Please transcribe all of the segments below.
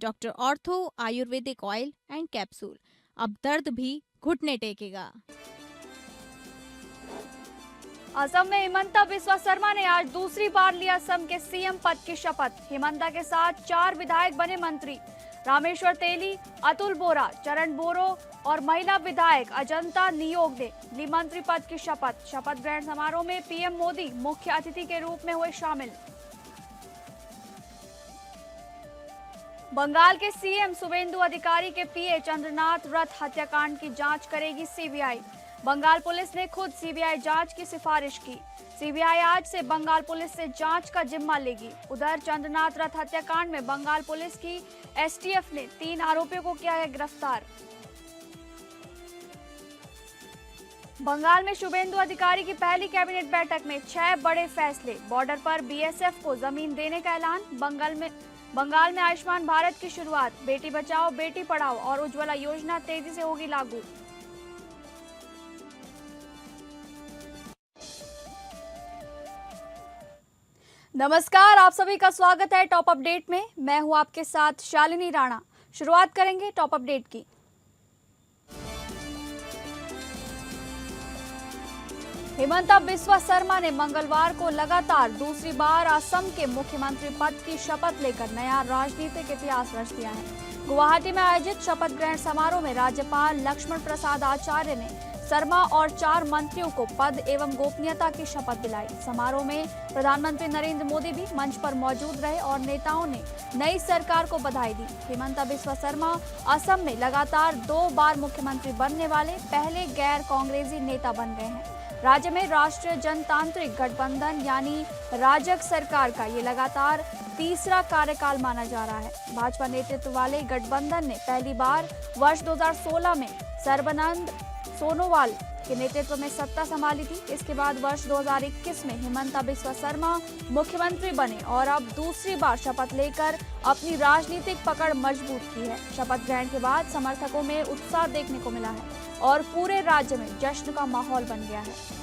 Doctor ortho Ayurvedic oil and capsule. अब दर्द भी घुटने टेकेगा। असम में हिमंता बिस्वा शर्मा ने आज दूसरी बार लिया असम के सीएम पद की शपथ। हिमंता के साथ 4 विधायक बने मंत्री। रामेश्वर तेली, अतुल बोरा, चरण बोरो और महिला विधायक अजंता नियोग ने ली मंत्री पद की शपथ। शपथ ग्रहण समारोह में पीएम मोदी मुख्य अतिथि के रूप में हुए शामिल। बंगाल के सीएम शुभेंदु अधिकारी के पीए चंद्रनाथ रथ हत्याकांड की जांच करेगी सीबीआई। बंगाल पुलिस ने खुद सीबीआई जांच की सिफारिश की। सीबीआई आज से बंगाल पुलिस से जांच का जिम्मा लेगी। उधर चंद्रनाथ रथ हत्याकांड में बंगाल पुलिस की एसटीएफ ने 3 आरोपियों को किया है गिरफ्तार। बंगाल में शुभेंदु अधिकारी की पहली कैबिनेट बैठक में 6 बड़े फैसले। बॉर्डर पर बीएसएफ को जमीन देने का ऐलान। बंगाल में आयुष्मान भारत की शुरुआत। बेटी बचाओ बेटी पढ़ाओ और उज्ज्वला योजना तेजी से होगी लागू। नमस्कार, आप सभी का स्वागत है टॉप अपडेट में। मैं हूं आपके साथ शालिनी राणा। शुरुआत करेंगे टॉप अपडेट की। हिमंता बिस्वा शर्मा ने मंगलवार को लगातार दूसरी बार असम के मुख्यमंत्री पद की शपथ लेकर नया राजनीतिक इतिहास रच दिया है। गुवाहाटी में आयोजित शपथ ग्रहण समारोह में राज्यपाल लक्ष्मण प्रसाद आचार्य ने शर्मा और 4 मंत्रियों को पद एवं गोपनीयता की शपथ दिलाई। समारोह में प्रधानमंत्री नरेंद्र मोदी भी मंच पर मौजूद रहे और नेताओं ने नई सरकार को बधाई दी। हिमंता बिस्वा शर्मा असम में लगातार 2 बार मुख्यमंत्री बनने वाले पहले गैर कांग्रेसी नेता बन गए हैं। राज्य में राष्ट्रीय जनतांत्रिक गठबंधन यानी राजग सरकार का ये लगातार तीसरा कार्यकाल माना जा रहा है। भाजपा नेतृत्व वाले गठबंधन ने पहली बार वर्ष 2016 में सर्बानंद सोनोवाल के नेतृत्व में सत्ता संभाली थी। इसके बाद वर्ष 2021 में हिमंता बिस्वा शर्मा मुख्यमंत्री बने और अब दूसरी बार शपथ लेकर अपनी राजनीतिक पकड़ मजबूत की है। शपथ ग्रहण के बाद समर्थकों में उत्साह देखने को मिला है और पूरे राज्य में जश्न का माहौल बन गया है।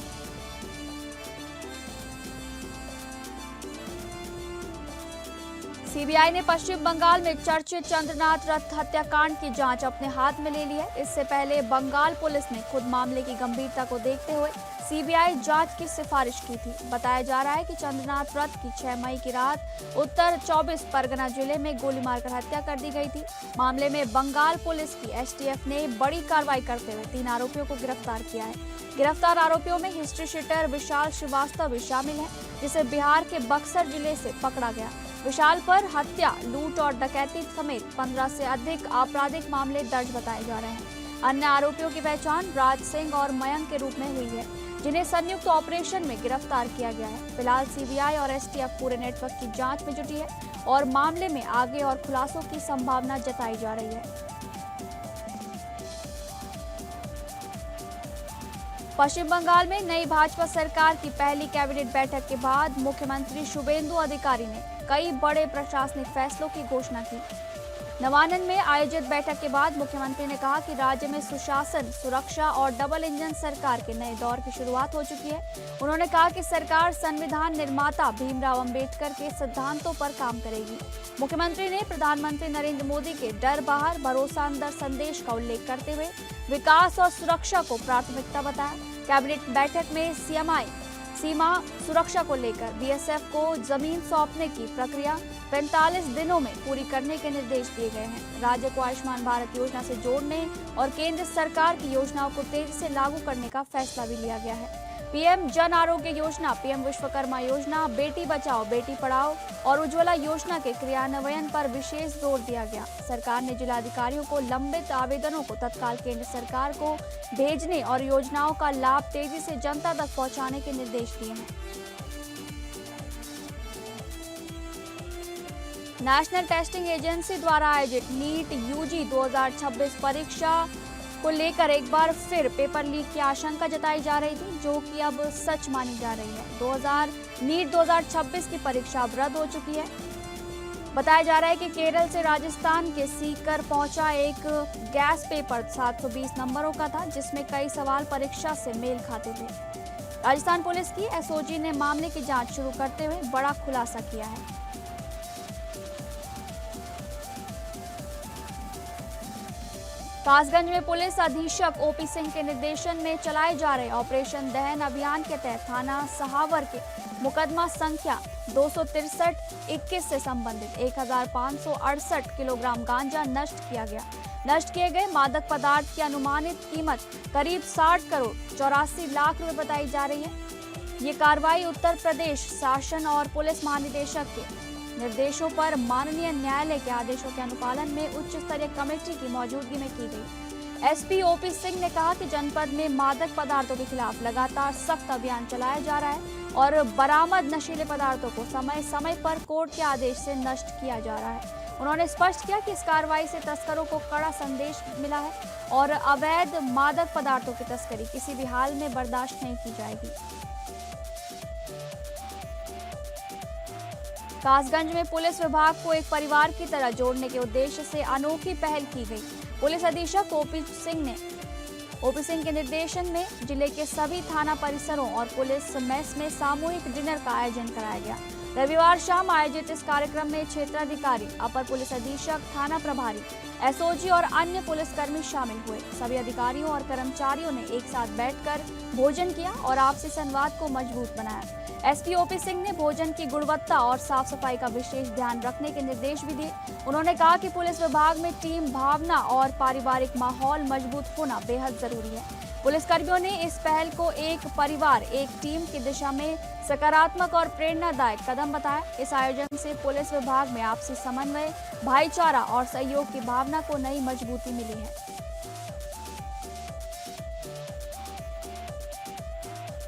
सीबीआई ने पश्चिम बंगाल में चर्चित चंद्रनाथ रथ हत्याकांड की जांच अपने हाथ में ले ली है। इससे पहले बंगाल पुलिस ने खुद मामले की गंभीरता को देखते हुए सीबीआई जांच की सिफारिश की थी। बताया जा रहा है कि चंद्रनाथ रथ की 6 मई की रात उत्तर 24 परगना जिले में गोली मारकर हत्या कर दी गई थी। मामले में बंगाल पुलिस की एसटीएफ ने बड़ी कार्रवाई करते हुए 3 आरोपियों को गिरफ्तार किया है। गिरफ्तार आरोपियों में हिस्ट्री शीटर विशाल श्रीवास्तव भी शामिल है, जिसे बिहार के बक्सर जिले से पकड़ा गया। विशाल पर हत्या, लूट और डकैती समेत 15 से अधिक आपराधिक मामले दर्ज बताए जा रहे हैं। अन्य आरोपियों की पहचान राज सिंह और मयंक के रूप में हुई है, जिन्हें संयुक्त ऑपरेशन में गिरफ्तार किया गया है। फिलहाल सीबीआई और एसटीएफ पूरे नेटवर्क की जांच में जुटी है और मामले में आगे और खुलासों की संभावना जताई जा रही है। पश्चिम बंगाल में नई भाजपा सरकार की पहली कैबिनेट बैठक के बाद मुख्यमंत्री शुभेंदु अधिकारी ने कई बड़े प्रशासनिक फैसलों की घोषणा की। नवानन में आयोजित बैठक के बाद मुख्यमंत्री ने कहा कि राज्य में सुशासन, सुरक्षा और डबल इंजन सरकार के नए दौर की शुरुआत हो चुकी है। उन्होंने कहा कि सरकार संविधान निर्माता भीमराव अंबेडकर के सिद्धांतों पर काम करेगी। मुख्यमंत्री ने प्रधानमंत्री नरेंद्र मोदी के डर बाहर भरोसा अंदर संदेश का उल्लेख करते हुए विकास और सुरक्षा को प्राथमिकता बताया। कैबिनेट बैठक में सीमा सुरक्षा को लेकर बीएसएफ को जमीन सौंपने की प्रक्रिया 45 दिनों में पूरी करने के निर्देश दिए गए हैं। राज्य को आयुष्मान भारत योजना से जोड़ने और केंद्र सरकार की योजनाओं को तेजी से लागू करने का फैसला भी लिया गया है। पीएम जन आरोग्य योजना, पीएम विश्वकर्मा योजना, बेटी बचाओ बेटी पढ़ाओ और उज्ज्वला योजना के क्रियान्वयन पर विशेष जोर दिया गया। सरकार ने जिलाधिकारियों को लंबित आवेदनों को तत्काल केंद्र सरकार को भेजने और योजनाओं का लाभ तेजी से जनता तक पहुंचाने के निर्देश दिए हैं। नेशनल टेस्टिंग एजेंसी द्वारा आयोजित नीट यूजी 2026 परीक्षा को लेकर एक बार फिर पेपर लीक की आशंका जताई जा रही थी, जो कि अब सच मानी जा रही है। नीट 2026 की परीक्षा अब रद्द हो चुकी है। बताया जा रहा है कि केरल से राजस्थान के सीकर पहुंचा एक गैस पेपर 720 नंबरों का था, जिसमें कई सवाल परीक्षा से मेल खाते थे। राजस्थान पुलिस की एसओजी ने मामले की जांच शुरू करते हुए बड़ा खुलासा किया है। कासगंज में पुलिस अधीक्षक ओपी सिंह के निर्देशन में चलाए जा रहे ऑपरेशन दहन अभियान के तहत थाना सहावर के मुकदमा संख्या 263-21 से संबंधित 1568 किलोग्राम गांजा नष्ट किया गया। नष्ट किए गए मादक पदार्थ की अनुमानित कीमत करीब 60 करोड़ 84 लाख रुपए बताई जा रही है। ये कार्रवाई उत्तर प्रदेश शासन और पुलिस महानिदेशक के निर्देशों पर माननीय न्यायालय के आदेशों के अनुपालन में उच्च स्तरीय कमेटी की मौजूदगी में की गई। एसपी ओपी सिंह ने कहा कि जनपद में मादक पदार्थों के खिलाफ लगातार सख्त अभियान चलाया जा रहा है और बरामद नशीले पदार्थों को समय समय पर कोर्ट के आदेश से नष्ट किया जा रहा है। उन्होंने स्पष्ट किया कि इस कार्रवाई से तस्करों को कड़ा संदेश मिला है और अवैध मादक पदार्थों की तस्करी किसी भी हाल में बर्दाश्त नहीं की जाएगी। कासगंज में पुलिस विभाग को एक परिवार की तरह जोड़ने के उद्देश्य से अनोखी पहल की गई। पुलिस अधीक्षक ओपी सिंह के निर्देशन में जिले के सभी थाना परिसरों और पुलिस मेस में सामूहिक डिनर का आयोजन कराया गया। रविवार शाम आयोजित इस कार्यक्रम में क्षेत्राधिकारी, अपर पुलिस अधीक्षक, थाना प्रभारी, एसओजी और अन्य पुलिसकर्मी शामिल हुए। सभी अधिकारियों और कर्मचारियों ने एक साथ बैठकर भोजन किया और आपसी संवाद को मजबूत बनाया। एसपी ओपी सिंह ने भोजन की गुणवत्ता और साफ सफाई का विशेष ध्यान रखने के निर्देश भी दिए। उन्होंने कहा कि पुलिस विभाग में टीम भावना और पारिवारिक माहौल मजबूत होना बेहद जरूरी है। पुलिसकर्मियों ने इस पहल को एक परिवार एक टीम की दिशा में सकारात्मक और प्रेरणादायक कदम बताया। इस आयोजन से पुलिस विभाग में आपसी समन्वय, भाईचारा और सहयोग की भावना को नई मजबूती मिली है।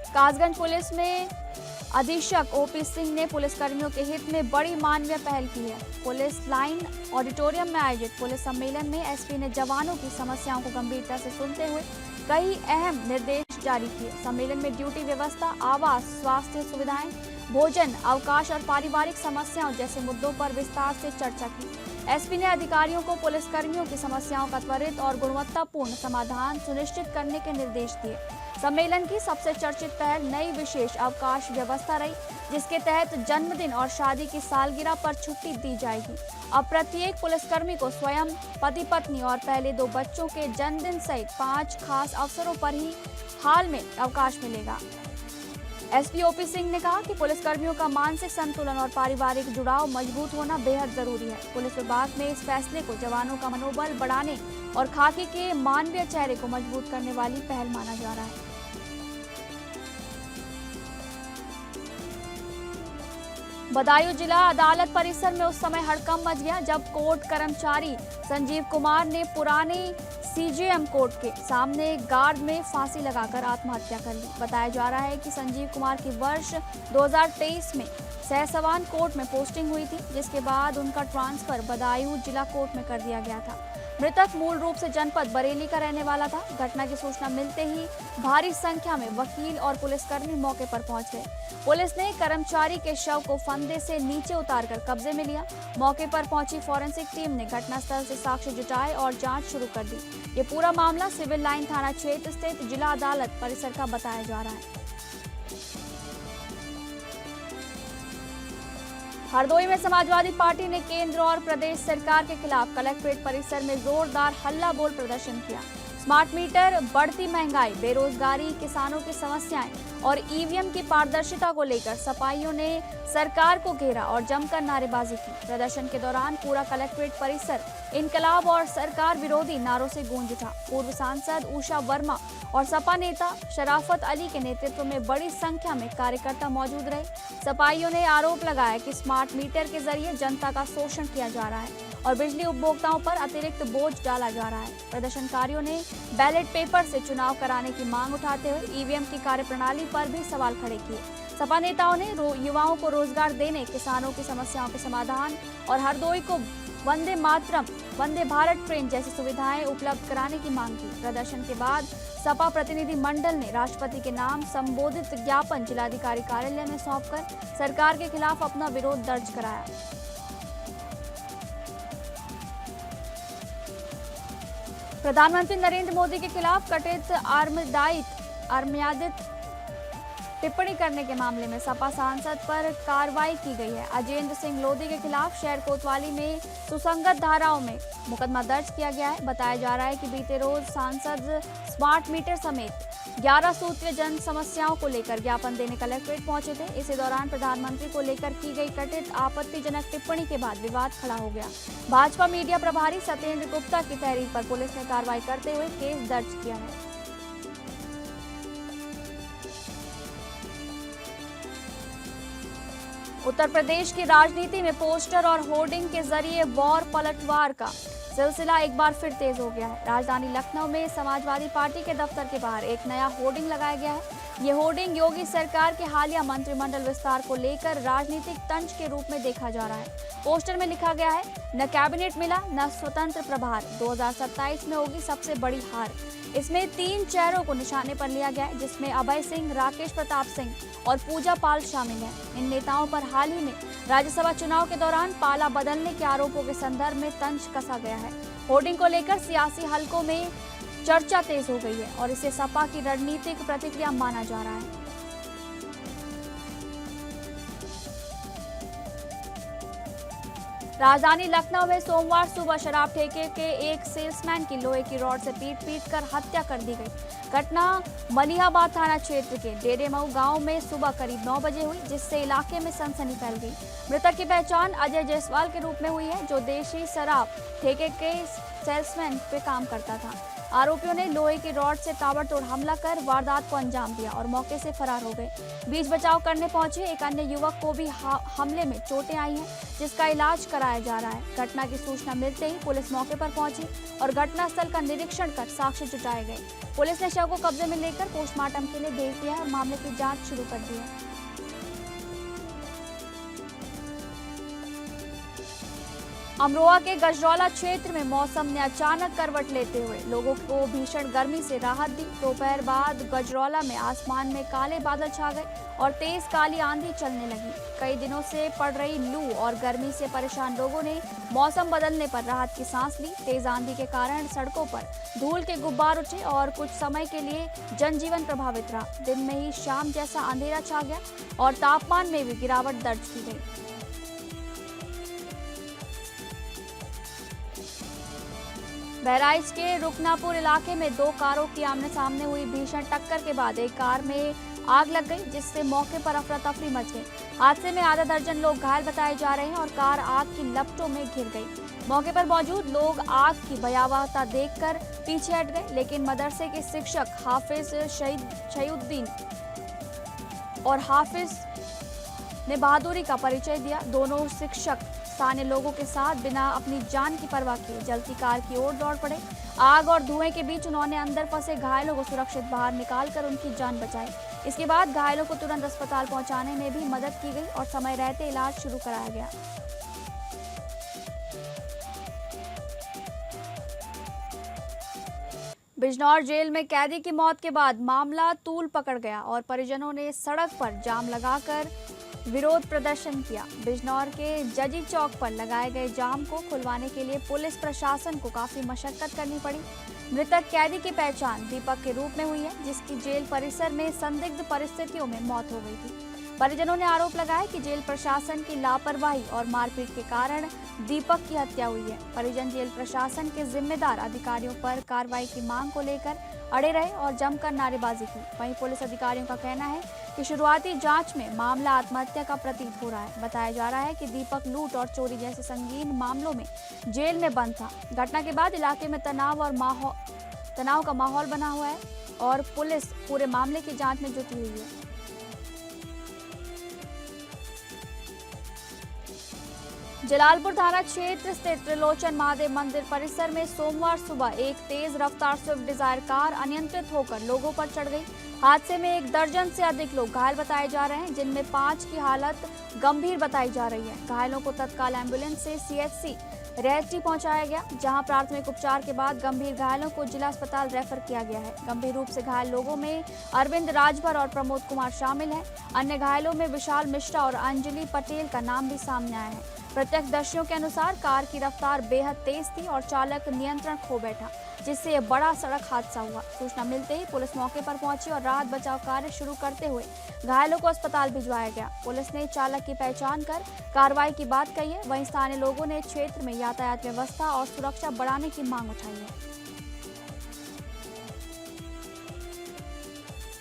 कासगंज पुलिस में अधीक्षक ओपी सिंह ने पुलिसकर्मियों के हित में बड़ी मानवीय पहल की है। पुलिस लाइन ऑडिटोरियम में आयोजित पुलिस सम्मेलन में एसपी ने जवानों की समस्याओं को गंभीरता से सुनते हुए कई अहम निर्देश जारी किए। सम्मेलन में ड्यूटी व्यवस्था, आवास, स्वास्थ्य सुविधाएं, भोजन, अवकाश और पारिवारिक समस्याओं जैसे मुद्दों पर विस्तार से चर्चा की। एसपी ने अधिकारियों को पुलिसकर्मियों की समस्याओं का त्वरित और गुणवत्तापूर्ण समाधान सुनिश्चित करने के निर्देश दिए। सम्मेलन की सबसे चर्चित पहल नई विशेष अवकाश व्यवस्था रही, जिसके तहत जन्मदिन और शादी की सालगिरह पर छुट्टी दी जाएगी। अब प्रत्येक पुलिसकर्मी को स्वयं, पति पत्नी और पहले 2 बच्चों के जन्मदिन सहित 5 खास अवसरों पर ही हाल में अवकाश मिलेगा। एसपी ओपी सिंह ने कहा कि पुलिसकर्मियों का मानसिक संतुलन और पारिवारिक जुड़ाव मजबूत होना बेहद जरूरी है। पुलिस विभाग में इस फैसले को जवानों का मनोबल बढ़ाने और खाकी के मानवीय चेहरे को मजबूत करने वाली पहल माना जा रहा है। बदायूं जिला अदालत परिसर में उस समय हड़कंप मच गया जब कोर्ट कर्मचारी संजीव कुमार ने पुरानी सीजेएम कोर्ट के सामने गार्ड में फांसी लगाकर आत्महत्या कर ली। बताया जा रहा है कि संजीव कुमार की वर्ष 2023 में सहसवान कोर्ट में पोस्टिंग हुई थी, जिसके बाद उनका ट्रांसफर बदायूं जिला कोर्ट में कर दिया गया था। मृतक मूल रूप से जनपद बरेली का रहने वाला था। घटना की सूचना मिलते ही भारी संख्या में वकील और पुलिसकर्मी मौके पर पहुंच गए। पुलिस ने कर्मचारी के शव को फंदे से नीचे उतारकर कब्जे में लिया। मौके पर पहुंची फॉरेंसिक टीम ने घटनास्थल से साक्ष्य जुटाए और जांच शुरू कर दी। ये पूरा मामला सिविल लाइन थाना क्षेत्र स्थित जिला अदालत परिसर का बताया जा रहा है। हरदोई में समाजवादी पार्टी ने केंद्र और प्रदेश सरकार के खिलाफ कलेक्ट्रेट परिसर में जोरदार हल्ला बोल प्रदर्शन किया। स्मार्ट मीटर, बढ़ती महंगाई, बेरोजगारी, किसानों की समस्याएं और ईवीएम की पारदर्शिता को लेकर सपाइयों ने सरकार को घेरा और जमकर नारेबाजी की। प्रदर्शन के दौरान पूरा कलेक्ट्रेट परिसर इनकलाब और सरकार विरोधी नारों से गूंज उठा। पूर्व सांसद उषा वर्मा और सपा नेता शराफत अली के नेतृत्व में बड़ी संख्या में कार्यकर्ता मौजूद रहे। सपाइयों ने आरोप लगाया कि स्मार्ट मीटर के जरिए जनता का शोषण किया जा रहा है और बिजली उपभोक्ताओं पर अतिरिक्त बोझ डाला जा रहा है। प्रदर्शनकारियों ने बैलेट पेपर से चुनाव कराने की मांग उठाते हुए ईवीएम की कार्यप्रणाली पर भी सवाल खड़े किए। सपा नेताओं ने युवाओं को रोजगार देने, किसानों की समस्याओं के समाधान और हरदोई को वंदे मातरम, वंदे भारत ट्रेन जैसी सुविधाएं उपलब्ध कराने की मांग की। प्रदर्शन के बाद सपा प्रतिनिधि मंडल ने राष्ट्रपति के नाम संबोधित ज्ञापन जिलाधिकारी कार्यालय में सौंपकर सरकार के खिलाफ अपना विरोध दर्ज कराया। प्रधानमंत्री नरेंद्र मोदी के खिलाफ कथित आर्मयादित टिप्पणी करने के मामले में सपा सांसद पर कार्रवाई की गई है। अजेंद्र सिंह लोधी के खिलाफ शहर कोतवाली में सुसंगत धाराओं में मुकदमा दर्ज किया गया है। बताया जा रहा है कि बीते रोज सांसद स्मार्ट मीटर समेत 11 सूत्रीय जन समस्याओं को लेकर ज्ञापन देने कलेक्ट्रेट पहुंचे थे। इसी दौरान प्रधानमंत्री को लेकर की गई कथित आपत्तिजनक टिप्पणी के बाद विवाद खड़ा हो गया। भाजपा मीडिया प्रभारी सत्येंद्र गुप्ता की तहरीर पर पुलिस ने कार्रवाई करते हुए केस दर्ज किया है। उत्तर प्रदेश की राजनीति में पोस्टर और होर्डिंग के जरिए वॉर पलटवार का सिलसिला एक बार फिर तेज हो गया है। राजधानी लखनऊ में समाजवादी पार्टी के दफ्तर के बाहर एक नया होर्डिंग लगाया गया है। ये होर्डिंग योगी सरकार के हालिया मंत्रिमंडल विस्तार को लेकर राजनीतिक तंज के रूप में देखा जा रहा है। पोस्टर में लिखा गया है, न कैबिनेट मिला न स्वतंत्र प्रभार, 2027 में होगी सबसे बड़ी हार। इसमें 3 चेहरों को निशाने पर लिया गया है, जिसमें अभय सिंह, राकेश प्रताप सिंह और पूजा पाल शामिल हैं। इन नेताओं पर हाल ही में राज्यसभा चुनाव के दौरान पाला बदलने के आरोपों के संदर्भ में तंज कसा गया है। होर्डिंग को लेकर सियासी हलकों में चर्चा तेज हो गई है और इसे सपा की रणनीतिक प्रतिक्रिया माना जा रहा है। राजधानी लखनऊ में सोमवार सुबह शराब ठेके के एक सेल्समैन की लोहे की रॉड से पीट कर हत्या कर दी गई। घटना मलिहाबाद थाना क्षेत्र के डेडेमऊ गांव में सुबह करीब 9 बजे हुई, जिससे इलाके में सनसनी फैल गई। मृतक की पहचान अजय जायसवाल के रूप में हुई है, जो देशी शराब ठेके के सेल्समैन पे काम करता था। आरोपियों ने लोहे की रॉड से ताबड़तोड़ हमला कर वारदात को अंजाम दिया और मौके से फरार हो गए। बीच बचाव करने पहुंचे एक अन्य युवक को भी हमले में चोटें आई हैं, जिसका इलाज कराया जा रहा है। घटना की सूचना मिलते ही पुलिस मौके पर पहुंची और घटनास्थल का निरीक्षण कर साक्ष्य जुटाए गए। पुलिस ने शव को कब्जे में लेकर पोस्टमार्टम के लिए भेज दिया और मामले की जाँच शुरू कर दी है। अमरोहा के गजरौला क्षेत्र में मौसम ने अचानक करवट लेते हुए लोगों को भीषण गर्मी से राहत दी। दोपहर बाद गजरौला में आसमान में काले बादल छा गए और तेज काली आंधी चलने लगी। कई दिनों से पड़ रही लू और गर्मी से परेशान लोगों ने मौसम बदलने पर राहत की सांस ली। तेज आंधी के कारण सड़कों पर धूल के गुब्बार उठे और कुछ समय के लिए जनजीवन प्रभावित रहा। दिन में ही शाम जैसा अंधेरा छा गया और तापमान में भी गिरावट दर्ज की गई। बहराइच के रुकनापुर इलाके में 2 कारों की आमने सामने हुई भीषण टक्कर के बाद एक कार में आग लग गई, जिससे मौके पर अफरा तफरी मच गई। हादसे में आधा दर्जन लोग घायल बताए जा रहे हैं और कार आग की लपटों में घिर गई। मौके पर मौजूद लोग आग की भयावहता देखकर पीछे हट गए, लेकिन मदरसे के शिक्षक हाफिज शहीउद्दीन और हाफिज ने बहादुरी का परिचय दिया। दोनों शिक्षक स्थानीय लोगों के साथ बिना अपनी जान की परवाह किए जलती कार की ओर दौड़ पड़े। आग और धुएं के बीच उन्होंने अंदर फंसे घायलों को सुरक्षित बाहर निकालकर उनकी जान बचाई। इसके बाद घायलों को तुरंत अस्पताल पहुंचाने में भी मदद की गई और समय रहते इलाज शुरू कराया गया। बिजनौर जेल में कैदी की मौत के बाद मामला तूल पकड़ गया और परिजनों ने सड़क पर जाम लगाकर विरोध प्रदर्शन किया। बिजनौर के जजी चौक पर लगाए गए जाम को खुलवाने के लिए पुलिस प्रशासन को काफी मशक्कत करनी पड़ी। मृतक कैदी की पहचान दीपक के रूप में हुई है, जिसकी जेल परिसर में संदिग्ध परिस्थितियों में मौत हो गई थी। परिजनों ने आरोप लगाया कि जेल प्रशासन की लापरवाही और मारपीट के कारण दीपक की हत्या हुई है। परिजन जेल प्रशासन के जिम्मेदार अधिकारियों पर कार्रवाई की मांग को लेकर अड़े रहे और जमकर नारेबाजी की। वहीं पुलिस अधिकारियों का कहना है कि शुरुआती जांच में मामला आत्महत्या का प्रतीत हो रहा है। बताया जा रहा है कि दीपक लूट और चोरी जैसे संगीन मामलों में जेल में बंद था। घटना के बाद इलाके में तनाव का माहौल बना हुआ है और पुलिस पूरे मामले की जांच में जुटी हुई है। जलालपुर थाना क्षेत्र स्थित त्रिलोचन महादेव मंदिर परिसर में सोमवार सुबह एक तेज रफ्तार स्विफ्ट डिजायर कार अनियंत्रित होकर लोगों पर चढ़ गई। हादसे में 1 दर्जन से अधिक लोग घायल बताए जा रहे हैं, जिनमें 5 की हालत गंभीर बताई जा रही है। घायलों को तत्काल एम्बुलेंस से CHC रेहटी पहुंचाया गया, जहां प्राथमिक उपचार के बाद गंभीर घायलों को जिला अस्पताल रेफर किया गया है। गंभीर रूप से घायल लोगों में अरविंद राजभर और प्रमोद कुमार शामिल हैं। अन्य घायलों में विशाल मिश्रा और अंजलि पटेल का नाम भी सामने आया है। प्रत्यक्षदर्शियों के अनुसार कार की रफ्तार बेहद तेज थी और चालक नियंत्रण खो बैठा, जिससे यह बड़ा सड़क हादसा हुआ। सूचना मिलते ही पुलिस मौके पर पहुंची और राहत बचाव कार्य शुरू करते हुए घायलों को अस्पताल भिजवाया गया। पुलिस ने चालक की पहचान कर कार्रवाई की बात कही है। वहीं स्थानीय लोगों ने क्षेत्र में यातायात व्यवस्था और सुरक्षा बढ़ाने की मांग उठाई है।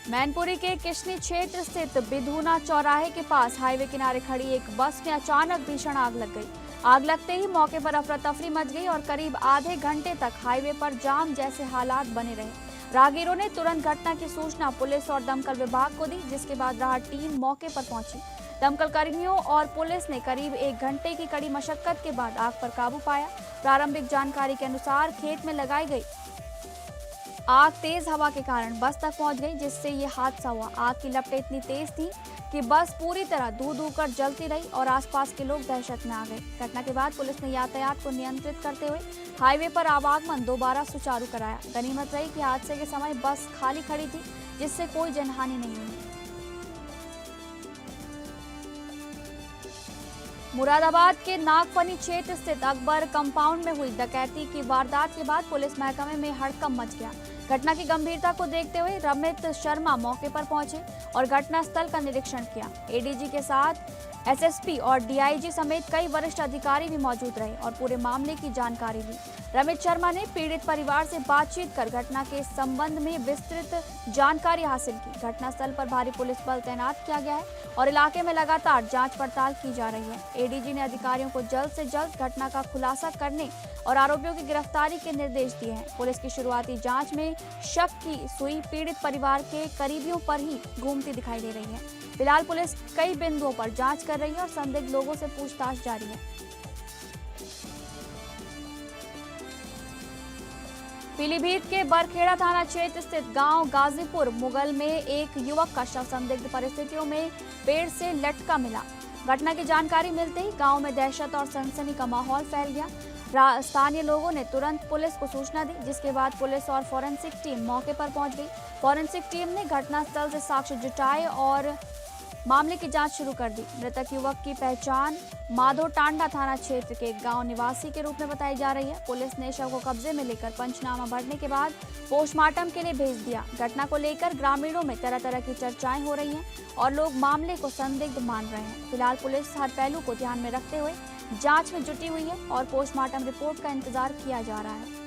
मैनपुरी के किशनी क्षेत्र स्थित बिधुना चौराहे के पास हाईवे किनारे खड़ी एक बस में अचानक भीषण आग लग गई। आग लगते ही मौके पर अफरा तफरी मच गई और करीब आधे घंटे तक हाईवे पर जाम जैसे हालात बने रहे। राहगीरों ने तुरंत घटना की सूचना पुलिस और दमकल विभाग को दी, जिसके बाद राहत टीम मौके पर पहुंची। दमकल कर्मियों और पुलिस ने करीब 1 घंटे की कड़ी मशक्कत के बाद आग पर काबू पाया। प्रारंभिक जानकारी के अनुसार खेत में लगाई गई आग तेज हवा के कारण बस तक पहुंच गई, जिससे ये हादसा हुआ। आग की लपटें इतनी तेज थी कि बस पूरी तरह धू कर जलती रही और आसपास के लोग दहशत में आ गए। घटना के बाद पुलिस ने यातायात को नियंत्रित करते हुए हाईवे पर आवागमन दोबारा सुचारू कराया। गनीमत रही कि हादसे के समय बस खाली खड़ी थी, जिससे कोई जनहानि नहीं हुई। मुरादाबाद के नागफनी क्षेत्र स्थित अकबर कंपाउंड में हुई डकैती की वारदात के बाद पुलिस महकमे में हड़कंप मच गया। घटना की गंभीरता को देखते हुए रमित शर्मा मौके पर पहुंचे और घटनास्थल का निरीक्षण किया। एडीजी के साथ एसएसपी और डीआईजी समेत कई वरिष्ठ अधिकारी भी मौजूद रहे और पूरे मामले की जानकारी ली। रमित शर्मा ने पीड़ित परिवार से बातचीत कर घटना के संबंध में विस्तृत जानकारी हासिल की। घटनास्थल पर भारी पुलिस बल तैनात किया गया है और इलाके में लगातार जांच पड़ताल की जा रही है। एडीजी ने अधिकारियों को जल्द से जल्द घटना का खुलासा करने और आरोपियों की गिरफ्तारी के निर्देश दिए हैं। पुलिस की शुरुआती जांच में शक की सुई पीड़ित परिवार के करीबियों पर ही घूमती दिखाई दे रही है। फिलहाल पुलिस कई बिंदुओं पर जांच कर रही है और संदिग्ध लोगों से पूछताछ जारी है। पीलीभीत के बरखेड़ा थाना क्षेत्र स्थित गांव गाजीपुर मुगल में एक युवक का शव संदिग्ध परिस्थितियों में पेड़ से लटका मिला। घटना की जानकारी मिलते ही गांव में दहशत और सनसनी का माहौल फैल गया। स्थानीय लोगों ने तुरंत पुलिस को सूचना दी, जिसके बाद पुलिस और फॉरेंसिक टीम मौके पर पहुंच गई। फॉरेंसिक टीम ने घटनास्थल से साक्ष्य जुटाए और मामले की जांच शुरू कर दी। मृतक युवक की पहचान माधो टांडा थाना क्षेत्र के गांव निवासी के रूप में बताई जा रही है। पुलिस ने शव को कब्जे में लेकर पंचनामा भरने के बाद पोस्टमार्टम के लिए भेज दिया। घटना को लेकर ग्रामीणों में तरह तरह की चर्चाएं हो रही हैं और लोग मामले को संदिग्ध मान रहे हैं। फिलहाल पुलिस हर पहलू को ध्यान में रखते हुए जांच में जुटी हुई है और पोस्टमार्टम रिपोर्ट का इंतजार किया जा रहा है।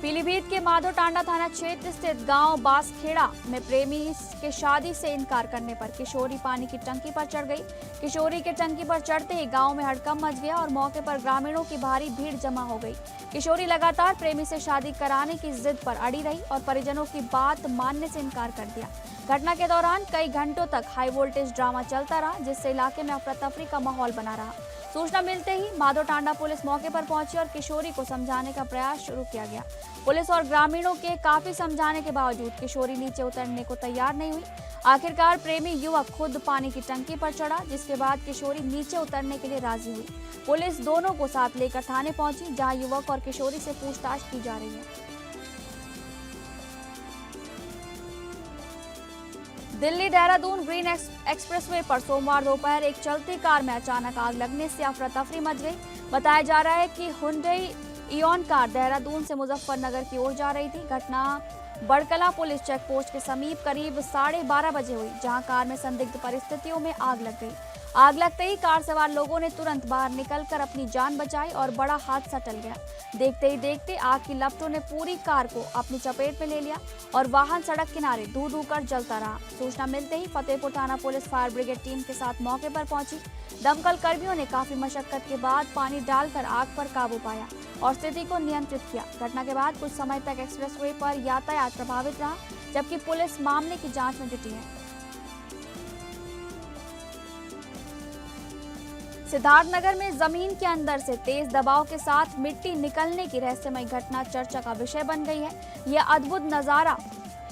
पीलीभीत के माधो टांडा थाना क्षेत्र स्थित गांव बासखेड़ा में प्रेमी के शादी से इनकार करने पर किशोरी पानी की टंकी पर चढ़ गई। किशोरी के टंकी पर चढ़ते ही गांव में हड़कंप मच गया और मौके पर ग्रामीणों की भारी भीड़ जमा हो गई। किशोरी लगातार प्रेमी से शादी कराने की जिद पर अड़ी रही और परिजनों की बात मानने से इनकार कर दिया। घटना के दौरान कई घंटों तक हाई वोल्टेज ड्रामा चलता रहा, जिससे इलाके में अफरा तफरी का माहौल बना रहा। सूचना मिलते ही माधो टांडा पुलिस मौके पर पहुंची और किशोरी को समझाने का प्रयास शुरू किया गया। पुलिस और ग्रामीणों के काफी समझाने के बावजूद किशोरी नीचे उतरने को तैयार नहीं हुई। आखिरकार प्रेमी युवक खुद पानी की टंकी पर चढ़ा, जिसके बाद किशोरी नीचे उतरने के लिए राजी हुई। पुलिस दोनों को साथ लेकर थाने पहुंची, जहां युवक और किशोरी से पूछताछ की जा रही है। दिल्ली देहरादून ग्रीन एक्सप्रेसवे पर सोमवार दोपहर एक चलती कार में अचानक आग लगने से अफरा तफरी मच गई। बताया जा रहा है कि हुंडई इयॉन कार देहरादून से मुजफ्फरनगर की ओर जा रही थी। घटना बड़कला पुलिस चेक पोस्ट के समीप करीब 12:30 बजे हुई, जहां कार में संदिग्ध परिस्थितियों में आग लग गई। आग लगते ही कार सवार लोगों ने तुरंत बाहर निकलकर अपनी जान बचाई और बड़ा हादसा टल गया। देखते ही देखते आग की लपटों ने पूरी कार को अपनी चपेट में ले लिया और वाहन सड़क किनारे धू कर जलता रहा। सूचना मिलते ही फतेहपुर थाना पुलिस फायर ब्रिगेड टीम के साथ मौके पर पहुंची। दमकल कर्मियों ने काफी मशक्कत के बाद पानी डालकर आग पर काबू पाया और स्थिति को नियंत्रित किया। घटना के बाद कुछ समय तक एक्सप्रेसवे पर यातायात प्रभावित रहा, जबकि पुलिस मामले की जांच में जुटी है। सिद्धार्थनगर में जमीन के अंदर से तेज दबाव के साथ मिट्टी निकलने की रहस्यमय घटना चर्चा का विषय बन गई है। यह अद्भुत नजारा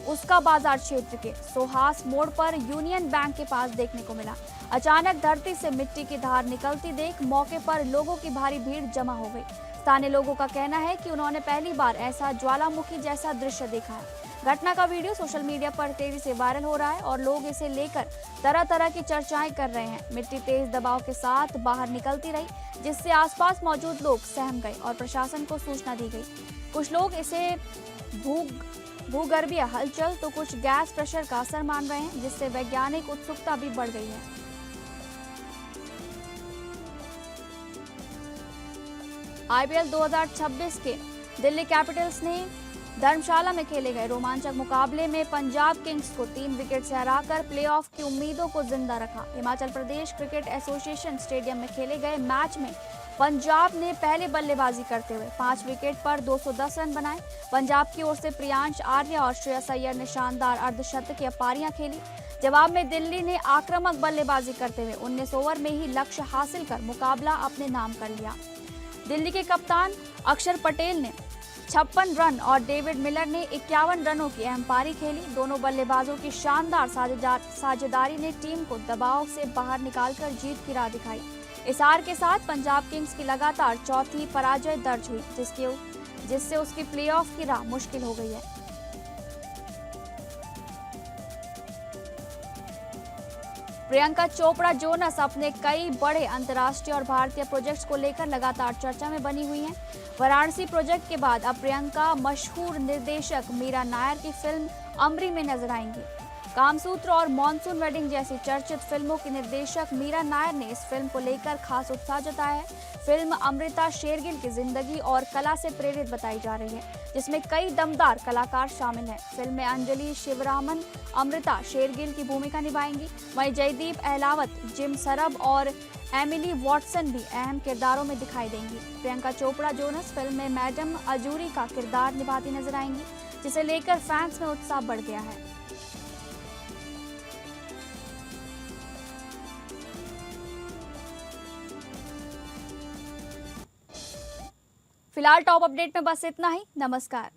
उसका बाजार क्षेत्र के सोहास मोड़ पर यूनियन बैंक के पास देखने को मिला। अचानक धरती से मिट्टी की धार निकलती देख मौके पर लोगों की भारी भीड़ जमा हो गई। स्थानीय लोगों का कहना है कि उन्होंने पहली बार ऐसा ज्वालामुखी जैसा दृश्य देखा है। घटना का वीडियो सोशल मीडिया पर तेजी से वायरल हो रहा है और लोग इसे लेकर तरह तरह की चर्चाएं कर रहे हैं। मिट्टी तेज दबाव के साथ बाहर निकलती रही, जिससे आसपास मौजूद लोग सहम गए और प्रशासन को सूचना दी गई। कुछ लोग इसे भूगर्भीय हलचल तो कुछ गैस प्रेशर का असर मान रहे हैं, जिससे वैज्ञानिक उत्सुकता भी बढ़ गई है। IPL 2026 के दिल्ली कैपिटल्स ने धर्मशाला में खेले गए रोमांचक मुकाबले में पंजाब किंग्स को 3 विकेट से हराकर प्लेऑफ की उम्मीदों को जिंदा रखा। Himachal Pradesh cricket association stadium में खेले गए मैच में पंजाब ने पहले बल्लेबाजी करते हुए 5 विकेट पर 210 रन बनाए। पंजाब की ओर से प्रियांश आर्या और श्रेयस अय्यर ने शानदार अर्धशतकीय पारियां खेली। जवाब में दिल्ली ने आक्रामक बल्लेबाजी करते हुए 19 ओवर में ही लक्ष्य हासिल कर मुकाबला अपने नाम कर लिया। दिल्ली के कप्तान अक्षर पटेल ने 56 रन और डेविड मिलर ने 51 रनों की अहम पारी खेली। दोनों बल्लेबाजों की शानदार साझेदारी ने टीम को दबाव से बाहर निकालकर जीत की राह दिखाई। इस हार के साथ पंजाब किंग्स की लगातार चौथी पराजय दर्ज हुई, जिससे उसकी प्लेऑफ की राह मुश्किल हो गई है। प्रियंका चोपड़ा जोनस अपने कई बड़े अंतर्राष्ट्रीय और भारतीय प्रोजेक्ट्स को लेकर लगातार चर्चा में बनी हुई हैं। वाराणसी प्रोजेक्ट के बाद अब प्रियंका मशहूर निर्देशक मीरा नायर की फिल्म अमरी में नजर आएंगी। कामसूत्र और मॉनसून वेडिंग जैसी चर्चित फिल्मों की निर्देशक मीरा नायर ने इस फिल्म को लेकर खास उत्साह जताया है। फिल्म अमृता शेरगिल की जिंदगी और कला से प्रेरित बताई जा रही है, जिसमें कई दमदार कलाकार शामिल हैं। फिल्म में अंजलि शिवरामन अमृता शेरगिल की भूमिका निभाएंगी। वहीं जयदीप अहलावत, जिम सरब और एमिली वॉटसन भी अहम किरदारों में दिखाई देंगी। प्रियंका चोपड़ा जोनस फिल्म में मैडम अजूरी का किरदार निभाती नजर आएंगी, जिसे लेकर फैंस में उत्साह बढ़ गया है। फिलहाल टॉप अपडेट में बस इतना ही। नमस्कार।